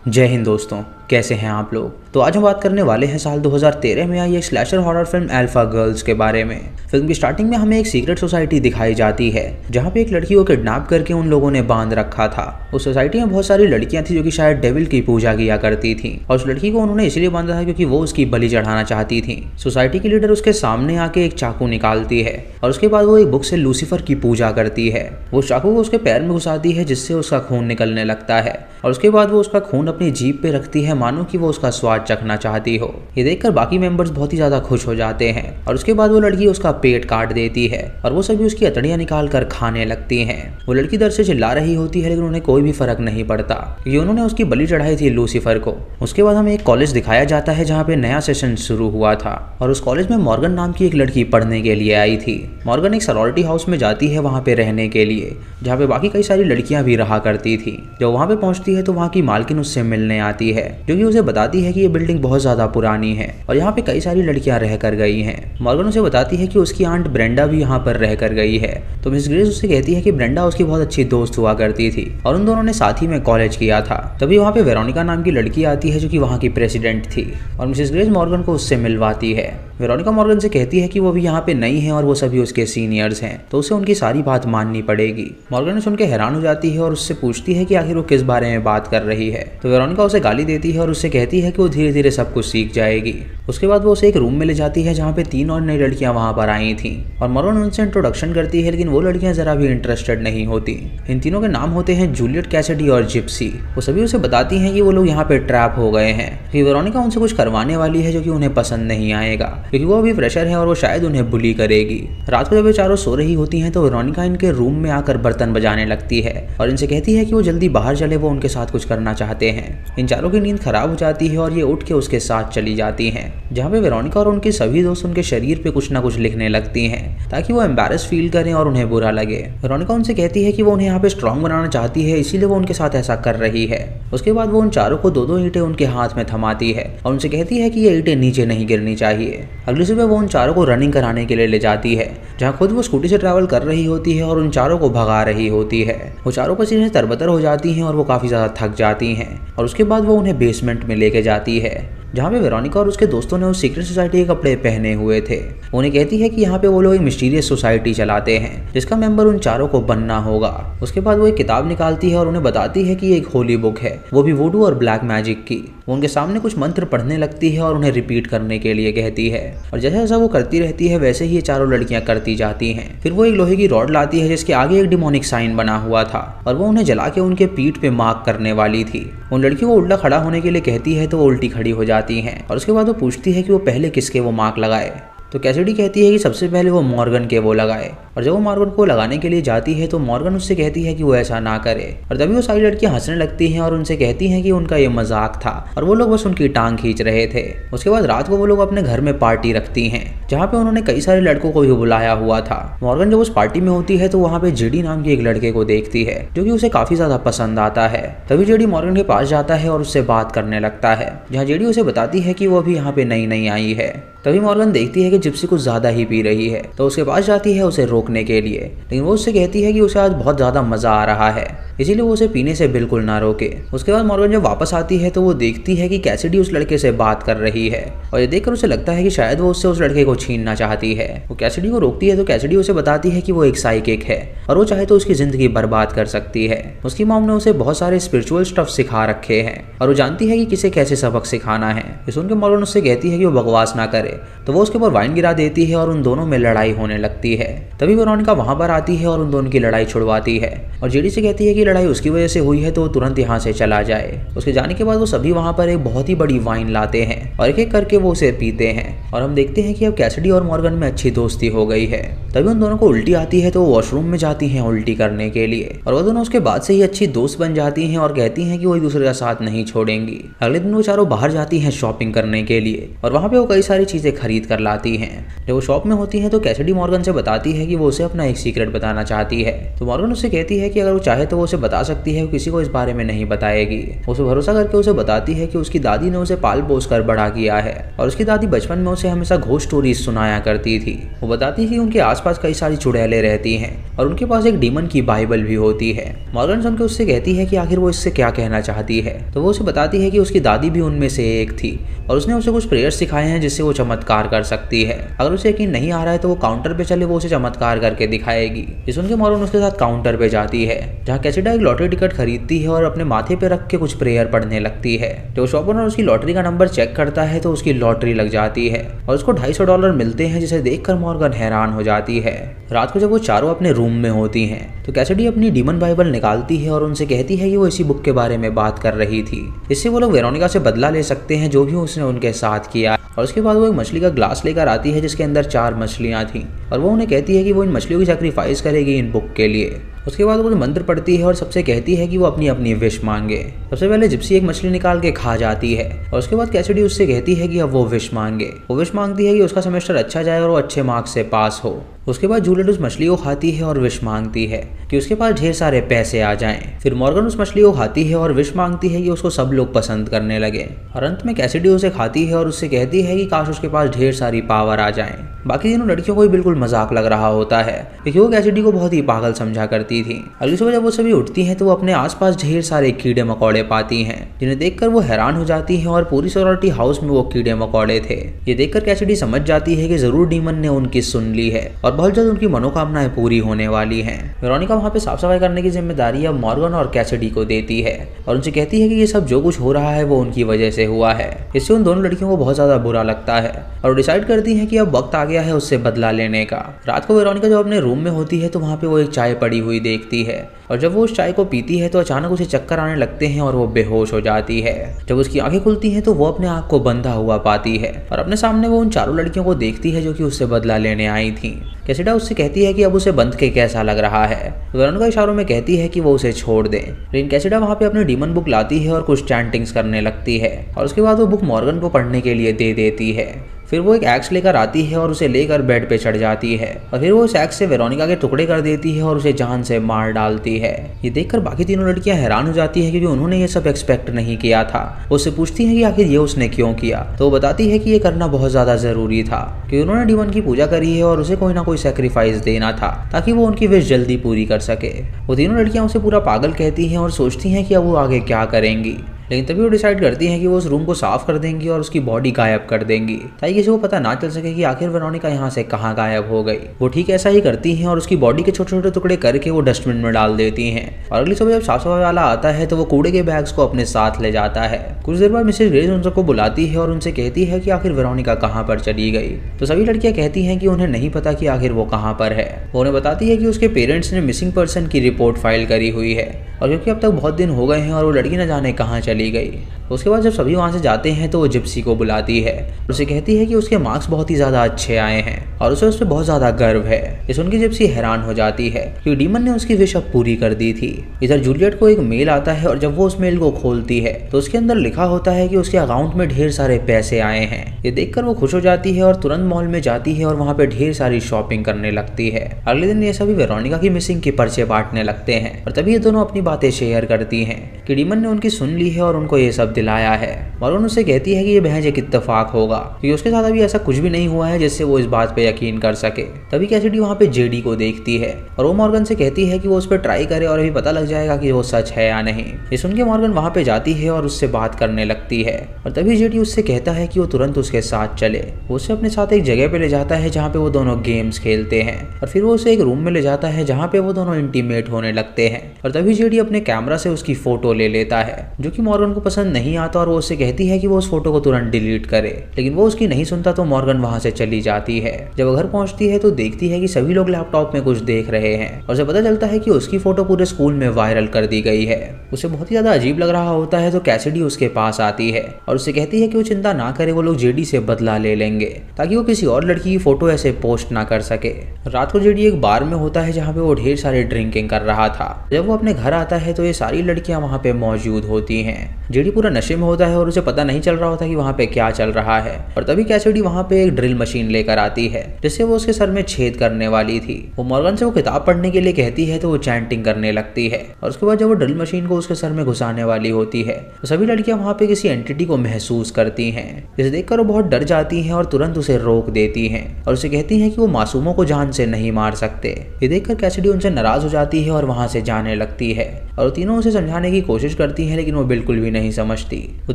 जय हिंद दोस्तों, कैसे हैं आप लोग। तो आज हम बात करने वाले हैं साल 2013 में आई एक slasher horror film alpha girls के बारे में। फिल्म की स्टार्टिंग में हमें एक सीक्रेट सोसाइटी दिखाई जाती है जहां पे एक लड़की को किडनैप करके उन लोगों ने बांध रखा था। उस सोसाइटी में बहुत सारी लड़कियां थी जो कि शायद डेविल की पूजा किया करती थी और उस लड़की को उन्होंने इसलिए बांधा था क्योंकि वो उसकी बलि चढ़ाना चाहती थी। सोसाइटी की लीडर उसके सामने आके एक चाकू निकालती है और उसके बाद वो एक बुक से लूसीफर की पूजा करती है। वो चाकू को उसके पैर में घुसाती है जिससे उसका खून निकलने लगता है और उसके बाद वो उसका खून अपनी जीभ पे रखती है मानो कि वो उसका स्वाद चखना चाहती हो। ये देखकर बाकी मेंबर्स बहुत ही ज्यादा खुश हो जाते हैं और उसके बाद वो लड़की उसका पेट काट देती है और वो सभी उसकी अतड़ियां निकाल कर खाने लगती हैं। वो लड़की दर्द से चिल्ला रही होती है लेकिन उन्हें कोई भी फर्क नहीं पड़ता क्योंकि उन्होंने उसकी बलि चढ़ाई थी लूसीफर को। उसके बाद हमें एक कॉलेज दिखाया जाता है जहाँ पे नया सेशन शुरू हुआ था और उस कॉलेज में मॉर्गन नाम की एक लड़की पढ़ने के लिए आई थी। मॉर्गन एक सॉरोरिटी हाउस में जाती है वहाँ पे रहने के लिए जहाँ पे बाकी कई सारी लड़कियां भी रहा करती थी। जब वहाँ पे पहुंचती है तो वहाँ की मालकिन उससे मिलने आती है जो कि उसे बताती है कि ये बिल्डिंग बहुत ज्यादा पुरानी है और यहाँ पे कई सारी लड़कियां रह कर गई हैं। मॉर्गन उसे बताती है कि उसकी आंट ब्रेंडा भी यहाँ पर रह कर गई है। तो मिस ग्रेस उससे कहती है कि ब्रेंडा उसकी बहुत अच्छी दोस्त हुआ करती थी और उन दोनों ने साथ ही में कॉलेज किया था। तभी वहाँ पे वेरोनिका नाम की लड़की आती है जो कि वहाँ की प्रेसिडेंट थी और मिसेस ग्रेस मॉर्गन को उससे मिलवाती है। वेरोनिका मॉर्गन से कहती है कि वो भी यहाँ पे नई है और वो सभी उसके सीनियर्स हैं तो उसे उनकी सारी बात माननी पड़ेगी। मॉर्गन सुन के हैरान हो जाती है और उससे पूछती है कि आखिर वो किस बारे में बात कर रही है। तो वेरोनिका उसे गाली देती है और उससे कहती है कि वो धीरे धीरे सब कुछ सीख जाएगी। उसके बाद वो उसे एक रूम में ले जाती है जहाँ पे 3 और नई लड़कियां वहाँ पर आई थी और मॉर्गन उनसे इंट्रोडक्शन करती है लेकिन वो लड़कियां जरा भी इंटरेस्टेड नहीं होती। इन तीनों के नाम होते हैं जूलियट, कैसिडी और जिप्सी। वो सभी उसे बताती हैं कि वो लोग यहाँ पे ट्रैप हो गए हैं कि वेरोनिका उनसे कुछ करवाने वाली है जो कि उन्हें पसंद नहीं आएगा क्योंकि वो अभी फ्रेशर है और वो शायद उन्हें बुली करेगी। रात को जब वे चारों सो रही होती हैं तो वेरोनिका इनके रूम में आकर बर्तन बजाने लगती है और इनसे कहती है कि वो जल्दी बाहर चले, वो उनके साथ कुछ करना चाहते हैं। इन चारों की नींद खराब हो जाती है और ये उठ के उसके साथ चली जाती हैं जहाँ पे वेरोनिका और उनके सभी दोस्त उनके शरीर पे कुछ ना कुछ लिखने लगती हैं ताकि वो एम्बैरेस फील करें और उन्हें बुरा लगे। वेरोनिका उनसे कहती है कि वो उन्हें यहाँ पे स्ट्रॉन्ग बनाना चाहती है इसीलिए वो उनके साथ ऐसा कर रही है। उसके बाद वो उन चारों को 2-2 ईंटें उनके हाथ में थमाती है और उनसे कहती है कि ये ईंटें नीचे नहीं गिरनी चाहिए। अगली सुबह वो उन चारों को रनिंग कराने के लिए ले जाती है जहाँ खुद वो स्कूटी से ट्रैवल कर रही होती है और उन चारों को भगा रही होती है। वो चारों पसीने से तरबतर हो जाती हैं और वो काफी ज्यादा थक जाती हैं और उसके बाद वो उन्हें बेसमेंट में लेके जाती है जहाँ पे वेरोनिका और उसके दोस्तों ने उस सीक्रेट सोसाइटी के कपड़े पहने हुए थे। उन्हें कहती है कि यहाँ पे वो लोग एक मिस्टीरियस सोसाइटी चलाते हैं जिसका मेंबर उन चारों को बनना होगा। उसके बाद वो एक किताब निकालती है और उन्हें बताती है कि ये एक होली बुक है, वो भी वुडू और ब्लैक मैजिक की। वो उनके सामने कुछ मंत्र पढ़ने लगती है और उन्हें रिपीट करने के लिए कहती है और जैसे जैसा वो करती रहती है वैसे ही ये चारों लड़कियां करती जाती हैं। फिर वो एक लोहे की रॉड लाती है जिसके आगे एक डिमोनिक साइन बना हुआ था और वो उन्हें जला के उनके पीठ पे मार्क करने वाली थी। उन लड़कियों को उल्टा खड़ा होने के लिए कहती है तो वो उल्टी खड़ी हो जाती हैं और उसके बाद वो पूछती है कि वो पहले किसके वो मार्क लगाए। तो कैसिडी कहती है कि सबसे पहले वो मॉर्गन के वो लगाए और जब वो मॉर्गन को लगाने के लिए जाती है तो मॉर्गन उससे कहती है कि वो ऐसा ना करे और तभी वो सारी लड़कियां हंसने लगती हैं और उनसे कहती हैं कि उनका ये मजाक था और वो लोग बस उनकी टांग खींच रहे थे। उसके बाद रात को वो लोग अपने घर में पार्टी रखती हैं जहाँ पे उन्होंने कई सारे लड़कों को भी बुलाया हुआ था। मॉर्गन जब उस पार्टी में होती है तो वहाँ पे जेडी नाम के एक लड़के को देखती है जो कि उसे काफी ज्यादा पसंद आता है। तभी जेडी मॉर्गन के पास जाता है और उससे बात करने लगता है जहाँ जेडी उसे बताती है कि वो अभी यहाँ पे नई नई आई है। तभी मॉर्गन देखती है कि जिप्सी कुछ ज्यादा ही पी रही है तो उसके पास जाती है उसे रोकने के लिए, लेकिन वो उससे कहती है कि उसे आज बहुत ज्यादा मजा आ रहा है इसीलिए वो उसे पीने से बिल्कुल ना रोके। उसके बाद मॉर्गन जब वापस आती है तो वो देखती है कि कैसिडी उस लड़के से बात कर रही है और ये देखकर उसे लगता है कि शायद वो उससे उस लड़के को छीनना चाहती है। वो कैसिडी को रोकती है तो कैसिडी उसे बताती है कि वो एक साइकिक है और वो चाहे तो उसकी जिंदगी बर्बाद कर सकती है। उसकी मॉम ने उसे बहुत सारे स्पिरिचुअल स्टफ सिखा रखे हैं और वो जानती है कि किसे कैसे सबक सिखाना है। ये सुनकर मॉर्गन उससे कहती है कि वो बकवास ना करे तो वो उसके ऊपर वाइन गिरा देती है और उन दोनों में लड़ाई होने लगती है। तभी वेरोनिका वहां पर आती है और उन दोनों की लड़ाई छुड़वाती है और जेडी से कहती है कि लड़ाई उसकी वजह से हुई है तो वो तुरंत यहाँ से चला जाए। उसके जाने के बाद वो सभी वहां पर एक बहुत ही बड़ी वाइन लाते हैं और एक एक करके वो उसे पीते हैं और हम देखते हैं कि अब कैसिडी और मॉर्गन में अच्छी दोस्ती हो गई है। तभी उन दोनों को उल्टी आती है तो वो वॉशरूम में जाती हैं उल्टी करने के लिए और वो दोनों उसके बाद से ही अच्छी दोस्त बन जाती हैं और कहती हैं कि वो एक दूसरे का साथ नहीं छोड़ेंगी। अगले दिन वो चारों बाहर जाती हैं शॉपिंग करने के लिए और वहाँ पे वो कई सारी चीजें खरीद कर लाती हैं। जब वो शॉप में होती है तो कैसिडी मॉर्गन से बताती है कि वो उसे अपना एक सीक्रेट बताना चाहती है। तो मॉर्गन उससे कहती है कि अगर वो चाहे तो वो उसे बता सकती है, किसी को इस बारे में नहीं बताएगी। उसे भरोसा करके उसे बताती है कि उसकी दादी ने उसे पाल पोस कर बड़ा किया है और उसकी दादी बचपन में उसे हमेशा घोस्ट स्टोरीज सुनाया करती थी। वो बताती है कि उनके आसपास कई सारी चुड़ैलें रहती हैं और उनके पास एक डीमन की बाइबल भी होती है। मॉर्गन सुन के उससे कहती है कि आखिर वो इससे क्या कहना चाहती है। तो वो उसे बताती है कि उसकी दादी भी उनमें से एक थी और उसने उसे कुछ प्रेयर्स सिखाए हैं जिससे वो चमत्कार कर सकती है। अगर उसे यकीन नहीं आ रहा है तो वो काउंटर पे चले, वो उसे चमत्कार करके दिखाएगी। ये सुन के मॉर्गन उसके साथ काउंटर पे जाती है जहाँ कैसिडा एक लॉटरी टिकट खरीदती है और अपने माथे पे रख के कुछ प्रेयर पढ़ने लगती है। जब शॉप ओनर उसकी लॉटरी का नंबर चेक करता है तो उसकी लॉटरी लग जाती है और उसको $250 मिलते हैं, जिसे देखकर मॉर्गन हैरान हो जाती है। रात को जब वो चारों अपने रूम में होती हैं तो कैसिडी अपनी डीमन बाइबल निकालती है और उनसे कहती है कि वो इसी बुक के बारे में बात कर रही थी। इससे वो लोग वेरोनिका से बदला ले सकते हैं जो भी उसने उनके साथ किया। और उसके बाद वो एक मछली का ग्लास लेकर आती है जिसके अंदर 4 मछलियां थी और वो उन्हें कहती है कि वो इन मछलियों की सैक्रिफाइस करेगी इन बुक के लिए। उसके बाद वो मंत्र पढ़ती है और सबसे कहती है कि वो अपनी अपनी विश मांगे। सबसे पहले जिप्सी एक मछली निकाल के खा जाती है और उसके बाद कैसिडी उससे कहती है कि अब वो विश मांगे। वो विश मांगती है कि उसका सेमेस्टर अच्छा जाए और वो अच्छे मार्क्स से पास हो। उसके बाद जूलियट उस मछली को खाती है और विश मांगती है कि उसके पास ढेर सारे पैसे आ जाएं। फिर मॉर्गन उस मछली को खाती है और विश मांगती है कि उसको सब लोग पसंद करने लगे। और अंत में कैसिडी उसे खाती है और उससे कहती है कि काश उसके पास ढेर सारी पावर आ जाएं। बाकी तीनों लड़कियों को बिल्कुल मजाक लग रहा होता है क्योंकि वो कैसिडी को बहुत ही पागल समझा करती थी। अगली सुबह जब वो सभी उठती हैं तो वो अपने आसपास ढेर सारे कीड़े मकोड़े पाती हैं जिन्हें देखकर वो हैरान हो जाती हैं और पूरी सोसाइटी हाउस में वो कीड़े मकोड़े थे। ये देखकर कैसिडी समझ जाती है कि जरूर डीमन ने उनकी सुन ली है और बहुत जल्द उनकी मनोकामनाएं पूरी होने वाली हैं। वेरोनिका वहाँ पे साफ सफाई करने की जिम्मेदारी अब मॉर्गन और कैसिडी को देती है और उनसे कहती है कि ये सब जो कुछ हो रहा है वो उनकी वजह से हुआ है। इससे उन दोनों लड़कियों को बहुत ज्यादा बुरा लगता है और डिसाइड करती है कि अब वक्त आ गया है उससे बदला लेने का। रात को वेरोनिका जब अपने रूम में होती है तो वहाँ पे वो एक चाय पड़ी हुई देखती है और जब वो उस चाय को पीती है तो अचानक उसे चक्कर आने लगते हैं और वो बेहोश हो जाती है। जब उसकी आंखें खुलती हैं तो वो अपने आँख को बंधा हुआ पाती है और अपने सामने वो उन चारों लड़कियों को देखती है जो कि उससे बदला लेने आई थी। कैसिडा उससे कहती है कि अब उसे बंद के कैसा लग रहा है। वेरोनिका इशारों में कहती है कि वो उसे छोड़ दे, लेकिन कैसिडा वहाँ पे अपनी डीमन बुक लाती है और कुछ चैंटिंग्स करने लगती है और उसके बाद वो बुक मॉर्गन को पढ़ने के लिए दे देती है। फिर वो एक एक्स लेकर आती है और उसे लेकर बेड पे चढ़ जाती है और फिर वो उस एक्स से वेरोनिका के टुकड़े कर देती है और उसे जान से मार डालती है। ये देखकर बाकी तीनों लड़कियां हैरान हो जाती हैं क्योंकि उन्होंने ये सब एक्सपेक्ट नहीं किया था। वो उससे पूछती हैं कि आखिर ये उसने क्यों किया, तो वो बताती है कि ये करना बहुत ज्यादा जरूरी था क्योंकि उन्होंने डीमन की पूजा करी है और उसे कोई ना कोई सैक्रिफाइस देना था ताकि वो उनकी विश जल्दी पूरी कर सके। वो तीनों लड़कियां उसे पूरा पागल कहती हैं और सोचती हैं कि अब वो आगे क्या करेंगी, लेकिन तभी वो डिसाइड करती हैं कि वो उस रूम को साफ कर देंगी और उसकी बॉडी गायब कर देंगी ताकि किसी को पता ना चल सके कि आखिर वेरोनिका यहाँ से कहाँ गायब हो गई। वो ठीक ऐसा ही करती हैं और उसकी बॉडी के छोटे छोटे टुकड़े करके वो डस्टबिन में डाल देती हैं। और अगली सुबह जब साफ सफाई वाला आता है तो वो कूड़े के बैग्स को अपने साथ ले जाता है। कुछ देर बाद मिसेज ग्रेस उन सबको बुलाती है और उनसे कहती है कि आखिर वेरोनिका कहाँ पर चली गई। तो सभी लड़कियां कहती हैं कि उन्हें नहीं पता कि आखिर वो कहाँ पर है। वो उन्हें बताती है कि उसके पेरेंट्स ने मिसिंग पर्सन की रिपोर्ट फाइल करी हुई है और क्योंकि अब तक बहुत दिन हो गए हैं और वो लड़की न जाने कहाँ चली गई। उसके बाद जब सभी वहाँ से जाते हैं तो वो जिप्सी को बुलाती है, उसे कहती है कि उसके मार्क्स बहुत ही ज़्यादा अच्छे आए हैं और उसे उस पर बहुत ज़्यादा गर्व है। ये सुनकर जिप्सी हैरान हो जाती है क्योंकि डीमन ने उसकी विश अब पूरी कर दी थी। इधर जूलियट को एक मेल आता है और जब वो उस मेल को खोलती है तो उसके अंदर लिखा होता है कि उसके अकाउंट में ढेर सारे पैसे आए हैं। ये देखकर वो खुश हो जाती है और तुरंत मॉल में जाती है और वहाँ पे ढेर सारी शॉपिंग करने लगती है। अगले दिन ये सभी वेरोनिका की मिसिंग के पर्चे बांटने लगते हैं और तभी ये दोनों अपनी बातें शेयर करती हैं कि डीमन ने उनकी सुन ली है और उनको ये सब दिलाया है। मॉर्गन उससे कहती है कि ये महज एक इत्तेफाक होगा क्योंकि उसके साथ अभी ऐसा कुछ भी नहीं हुआ है जिससे वो इस बात पे यकीन कर सके। तभी कैसिडी वहाँ पे जेडी को देखती है और वो मॉर्गन से कहती है कि वो उस पर ट्राई करे और अभी पता लग जाएगा कि वो सच है या नहीं। ये सुन के मॉर्गन वहाँ पे जाती है और उससे बात करने लगती है और तभी जेडी उससे कहता है कि वो तुरंत उसके साथ चले। वो उसे अपने साथ एक जगह पे ले जाता है जहाँ पे वो दोनों गेम्स खेलते हैं और फिर वो उसे एक रूम में ले जाता है जहाँ पे वो दोनों इंटीमेट होने लगते हैं और तभी जेडी अपने कैमरा से उसकी फोटो ले लेता है जो कि मॉर्गन को पसंद नहीं आता और वो उससे कहती है कि वो उस फोटो को तुरंत डिलीट करे, लेकिन वो उसकी नहीं सुनता तो मॉर्गन वहां से चली जाती है। जब वो घर पहुंचती है तो देखती है कि सभी लोग लैपटॉप में कुछ देख रहे हैं और उसे पता चलता है कि उसकी फोटो पूरे स्कूल में वायरल कर दी गई है। उसे बहुत ही ज्यादा अजीब लग रहा होता है तो कैसिडी उसके पास आती है और उससे कहती है कि वो चिंता ना करे, वो लोग जेडी से बदला ले लेंगे ताकि वो किसी और लड़की की फोटो ऐसे पोस्ट ना कर सके। रात को जेडी एक बार में होता है जहाँ पे वो ढेर सारे ड्रिंकिंग कर रहा था। जब वो अपने घर आता जाता है तो ये सारी लड़कियां वहाँ पे मौजूद होती हैं। जेडी पूरा नशे में होता है और उसे पता नहीं चल रहा होता कि वहाँ पे क्या चल रहा है। और तभी कैसिडी वहाँ पे एक ड्रिल मशीन लेकर आती है जिससे वो उसके सर में छेद करने वाली थी। वो मॉर्गन से वो किताब पढ़ने के लिए कहती है तो वो चैंटिंग करने लगती है और उसके बाद जब वो ड्रिल मशीन को उसके सर में घुसाने वाली होती है तो सभी लड़कियां वहाँ पे किसी एंटिटी को महसूस करती हैं, जिसे देखकर वो बहुत डर जाती हैं और तुरंत उसे रोक देती हैं और उसे कहती हैं कि वो मासूमों को जान से नहीं मार सकते। ये देखकर कैसिडी उनसे नाराज हो जाती है और वहाँ से जाने लगती है और वो तीनों उसे समझाने की कोशिश करती हैं लेकिन वो बिल्कुल भी नहीं समझती। वो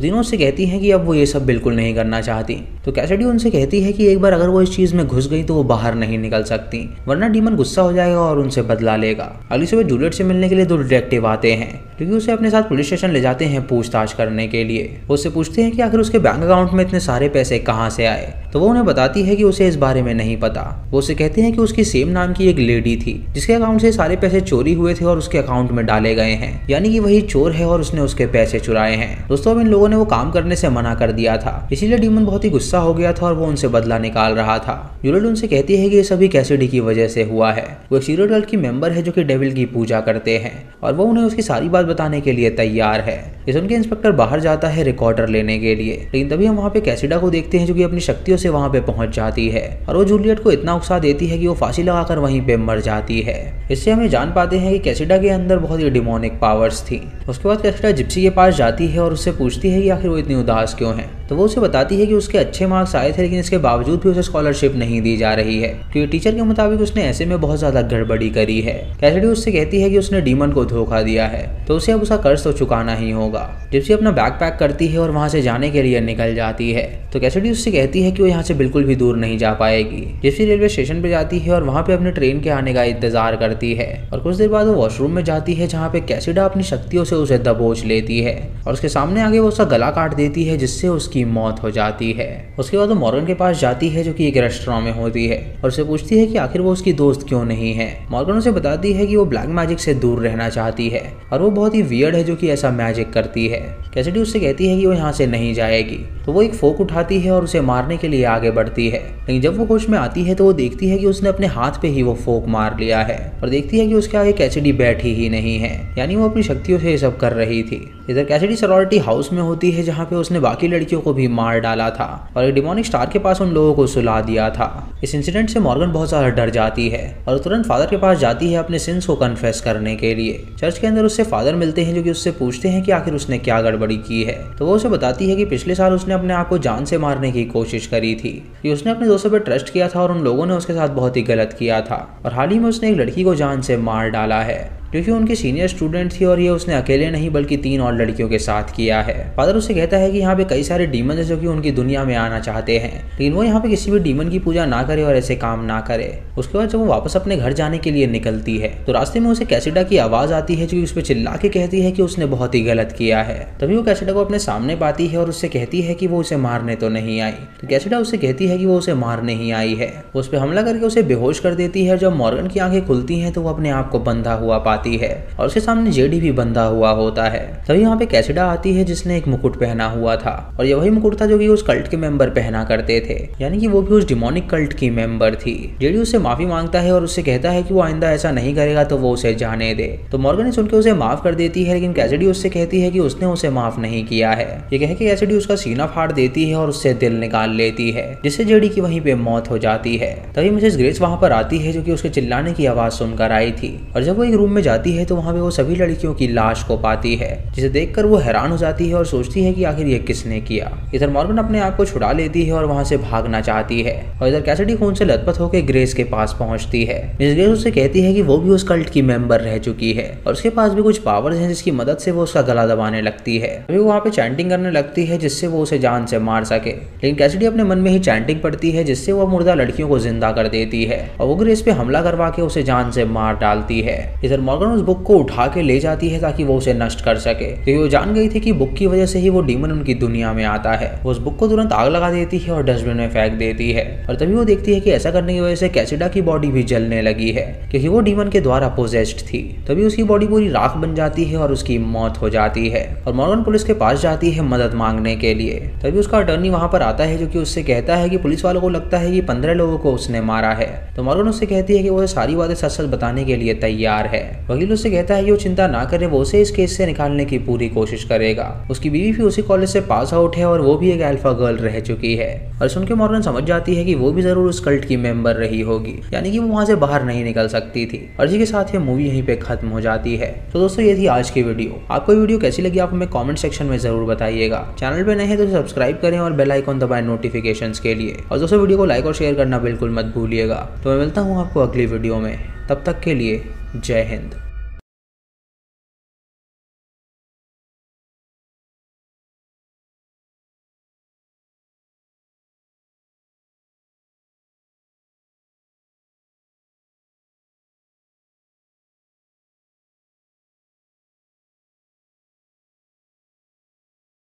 तीनों उससे कहती हैं कि अब वो ये सब बिल्कुल नहीं करना चाहती। तो कैसिडी उनसे कहती है कि एक बार अगर वो इस चीज में घुस गई तो वो बाहर नहीं निकल सकती, वरना डीमन गुस्सा हो जाएगा और उनसे बदला लेगा। अगली सुबह जूलियट से मिलने के लिए 2 डिटेक्टिव आते हैं क्योंकि उसे अपने साथ पुलिस स्टेशन ले जाते हैं पूछताछ करने के लिए। वो उससे पूछते हैं कि आखिर उसके बैंक अकाउंट में इतने सारे पैसे कहाँ से आए, तो वो उन्हें बताती है कि उसे इस बारे में नहीं पता। वो उसे कहते हैं कि उसकी सेम नाम की एक लेडी थी जिसके अकाउंट से सारे पैसे चोरी हुए थे और उसके अकाउंट में डाले गए हैं, यानी कि वही चोर है और उसने उसके पैसे चुराए हैं। दोस्तों अब इन लोगों ने वो काम करने से मना कर दिया था, इसीलिए डीमन बहुत ही गुस्सा हो गया था और वो उनसे बदला निकाल रहा था। जूलियट उनसे कहती है कि ये सभी कैसिडी की वजह से हुआ है। वो एक सीरियल कल्ट की मेंबर है जो कि डेविल की पूजा करते हैं और वो उन्हें उसकी सारी बात बताने के लिए तैयार है। ये सुन के इंस्पेक्टर बाहर जाता है रिकॉर्डर लेने के लिए, लेकिन तभी हम वहाँ पे कैसिडा को देखते हैं जो कि अपनी शक्तियों से वहाँ पे पहुंच जाती है और वो जूलियट को इतना उकसा देती है कि वो फांसी लगाकर वहीं पे मर जाती है। इससे हमें जान पाते हैं कि कैसिडा के अंदर बहुत ही डिमोनिक पावर्स थी। उसके बाद कैसिडा जिप्सी के पास जाती है और उससे पूछती है कि आखिर वो इतनी उदास क्यों है। तो वो उसे बताती है कि उसके अच्छे मार्क्स आए थे लेकिन इसके बावजूद भी उसे स्कॉलरशिप नहीं दी जा रही है क्योंकि टीचर के मुताबिक उसने ऐसे में बहुत ज्यादा गड़बड़ी करी है। कैसिडी उससे कहती है कि उसने डीमन को धोखा दिया है तो उसे अब उसका कर्ज तो चुकाना ही होगा। जिप्सी अपना बैग पैक करती है और वहां से जाने के लिए निकल जाती है। तो कैसिडी उससे कहती है कि वो यहाँ से बिल्कुल भी दूर नहीं जा पाएगी। जिप्सी रेलवे स्टेशन पे जाती है और वहाँ पे अपने ट्रेन के आने का इंतजार करती है और कुछ देर बाद वो वॉशरूम में जाती है जहाँ पे कैसिडा अपनी शक्तियों से उसे दबोच लेती है और उसके सामने आगे वो उसका गला काट देती है जिससे उसकी मौत हो जाती है। उसके बाद वो मॉर्गन के पास जाती है जो कि एक रेस्टोरेंट में होती है और उसे पूछती है कि आखिर वो उसकी दोस्त क्यों नहीं है। मॉर्गन उसे बताती है कि वो ब्लैक मैजिक से दूर रहना चाहती है और वो बहुत ही वियर्ड है जो कि ऐसा मैजिक करती है। कैसिडी उससे कहती है कि वो यहाँ से नहीं जाएगी तो वो एक फोक उठाती है और उसे मारने के लिए आगे बढ़ती है, लेकिन जब वो होश में आती है तो वो देखती है कि उसने अपने हाथ पे ही वो फोक मार लिया है और देखती है कि उसके आगे कैसिडी बैठी ही नहीं है, यानी वो अपनी शक्तियों से ये सब कर रही थी। इधर कैसिडी सॉरोरिटी हाउस में होती है जहाँ पे उसने बाकी लड़कियों को भी मार डाला था और एक डिमोनिक स्टार के पास उन लोगों को सुला दिया था। इस इंसिडेंट से मॉर्गन बहुत ज्यादा डर जाती है और तुरंत फादर के पास जाती है अपने सिंस को कन्फेस करने के लिए। चर्च के अंदर उससे फादर मिलते हैं जो कि उससे पूछते हैं कि आखिर उसने क्या गड़बड़ी की है। तो वो उसे बताती है कि पिछले साल उसने अपने आप को जान से मारने की कोशिश करी थी कि उसने अपने दोस्तों पर ट्रस्ट किया था और उन लोगों ने उसके साथ बहुत ही गलत किया था और हाल ही में उसने एक लड़की को जान से मार डाला है क्योंकि उनकी सीनियर स्टूडेंट थी और ये उसने अकेले नहीं बल्कि 3 और लड़कियों के साथ किया है। फादर उससे कहता है कि यहाँ पे कई सारे डीमन है जो कि उनकी दुनिया में आना चाहते हैं, लेकिन वो यहाँ पे किसी भी डीमन की पूजा ना करे और ऐसे काम ना करे। उसके बाद जब वो वापस अपने घर जाने के लिए निकलती है तो रास्ते में उसे कैसिडा की आवाज आती है जो उस पर चिल्ला के कहती है कि उसने बहुत ही गलत किया है। तभी वो कैसिडा को अपने सामने पाती है और उससे कहती है कि वो उसे मारने तो नहीं आई। तो कैसिडा उससे कहती है कि वो उसे मारने ही आई है। वो उस पर हमला करके उसे बेहोश कर देती है। जब मॉर्गन की आंखें खुलती हैं तो वो अपने आप को बंधा हुआ पाती है और उसके सामने जेडी भी बंधा हुआ होता है। तभी यहाँ पे कैसिडा आती है जिसने एक मुकुट पहना हुआ था और ये वही मुकुट था जो कि उस कल्ट के मेंबर पहना करते थे, यानी कि वो भी उस डिमोनिक कल्ट की मेंबर थी। जेडी उससे माफी मांगता है और उससे कहता है कि वो आइंदा ऐसा नहीं करेगा तो वो उसे जाने दे। तो मॉर्गन सुनकर उसे माफ कर देती है, लेकिन कैसिडी उससे कहती है कि उसने उसे माफ नहीं किया है। ये कह के कैसिडी उसका सीना फाड़ देती है और उससे दिल निकाल लेती है, जिससे जेडी की वहीं पे मौत हो जाती है। तभी मिसेस ग्रेस वहां पर आती है जो कि उसके चिल्लाने की आवाज सुनकर आई थी और जब वो एक रूम में जाती है तो वहां पे वो सभी लड़कियों की लाश को पाती है, जिसे देखकर वो हैरान हो जाती है और सोचती है कि आखिर ये किसने किया। इधर मॉर्गन अपने आप को छुड़ा लेती है और वहां से भागना चाहती है और इधर कैसिडी खून से लथपथ होकर ग्रेस के पास पहुंचती है। मिस ग्रेस उससे कहती है कि वो भी उस कल्ट की मेंबर रह चुकी है और उसके पास भी कुछ पावर्स हैं जिसकी मदद से वो उसका गला दबाने लगती है। अभी वो वहाँ पे चैंटिंग करने लगती है जिससे वो उसे जान से मार सके, लेकिन कैसिडी अपने मन में ही चैंटिंग पढ़ती है जिससे वो मुर्दा लड़कियों को जिंदा कर देती है और वो ग्रेस पे हमला करवा के उसे जान से मार डालती है। इधर मॉर्गन उस बुक को उठा के ले जाती है ताकि वो उसे नष्ट कर सके, क्योंकि वो जान गई थी कि बुक की वजह से ही वो डीमन उनकी दुनिया में आता है। वो उस बुक को तुरंत आग लगा देती है और डस्टबिन में फेंक देती है और तभी वो देखती है कि ऐसा करने की वजह से कैसिडा की बॉडी भी जलने लगी है क्योंकि वो डीमन के द्वारा पोजेस्ड थी। तभी उसकी बॉडी पूरी राख बन जाती है और उसकी मौत हो जाती है और मॉर्गन पुलिस के पास जाती है मदद मांगने के लिए। तभी उसका अटर्नी वहां पर आता है जो कि उससे कहता है कि पुलिस वालों को लगता है कि 15 लोगों को उसने मारा है। तो मॉर्गन उससे कहती है कि वो सारी बातें सच सच बताने के लिए तैयार है। वकील उससे कहता है कि वो चिंता ना करे, वो उसे इस केस से निकालने की पूरी कोशिश करेगा। उसकी बीवी भी उसी कॉलेज से पास आउट है और वो भी एक अल्फा गर्ल रह चुकी है। और सुन के मॉर्गन समझ जाती है कि वो भी जरूर उस कल्ट की मेंबर रही होगी, यानी कि वो वहां से बाहर नहीं निकल सकती थी। और इसी के साथ ये मूवी यहीं पे खत्म हो जाती है। तो दोस्तों ये थी आज की वीडियो। आपको ये वीडियो कैसी लगी आप हमें कमेंट सेक्शन में जरूर बताइएगा। चैनल पे नए हैं तो सब्सक्राइब करें और बेल आइकॉन दबाएं नोटिफिकेशंस के लिए। और दोस्तों वीडियो को लाइक और शेयर करना बिल्कुल मत भूलिएगा। तो मैं मिलता हूँ आपको अगली वीडियो में, तब तक के लिए जय हिंद।